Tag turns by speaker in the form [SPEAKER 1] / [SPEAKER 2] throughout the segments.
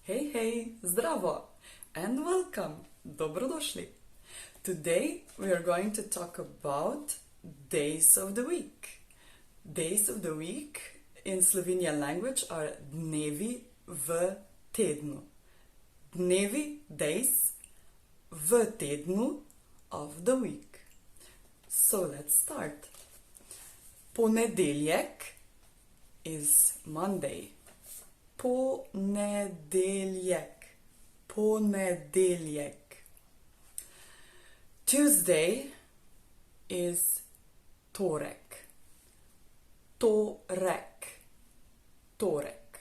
[SPEAKER 1] Hey, hey, zdravo, and welcome, dobrodošli. Today we are going to talk about days of the week. Days of the week in Slovenian language are dnevi v tednu. Dnevi, days, v tednu, of the week. So let's start. Ponedeljek is Monday. Ponedeljek. Ponedeljek. Tuesday is torek. Torek. Torek.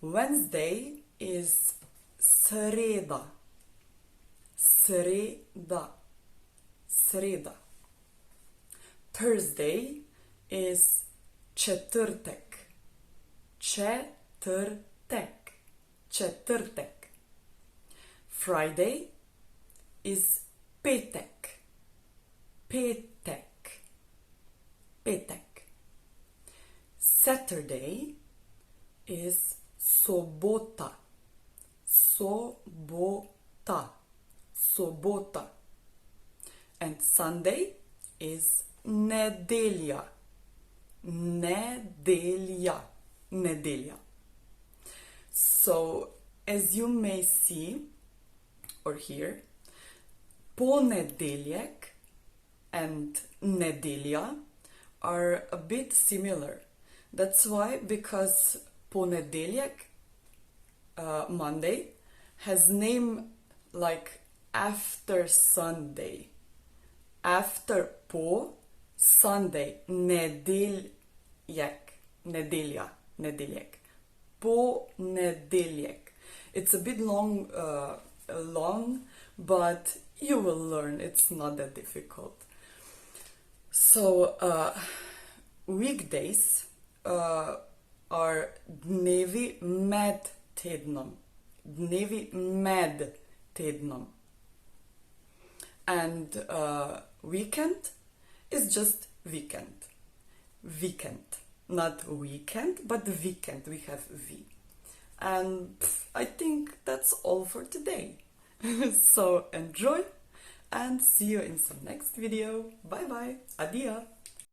[SPEAKER 1] Wednesday is sreda. Sreda. Sreda. Thursday is četrtek. Četrtek. Četrtek. Friday is petek. Petek. Petek. Saturday is sobota. Sobota. Sobota. And Sunday is nedelja. Nedelja. Nedelja. So, as you may see or hear, ponedeljek and nedelja are a bit similar. That's why, because ponedeljek, Monday, has name like after Sunday. After po, Sunday, nedeljek, nedelja, nedeljek, ponedeljek. It's a bit long, but you will learn. It's not that difficult. So, weekdays are dnevi med tednom. Dnevi med tednom. And weekend is just weekend. Weekend. Not weekend, but weekend. We have V. And I think that's all for today. So enjoy and see you in some next video. Bye bye. Adia.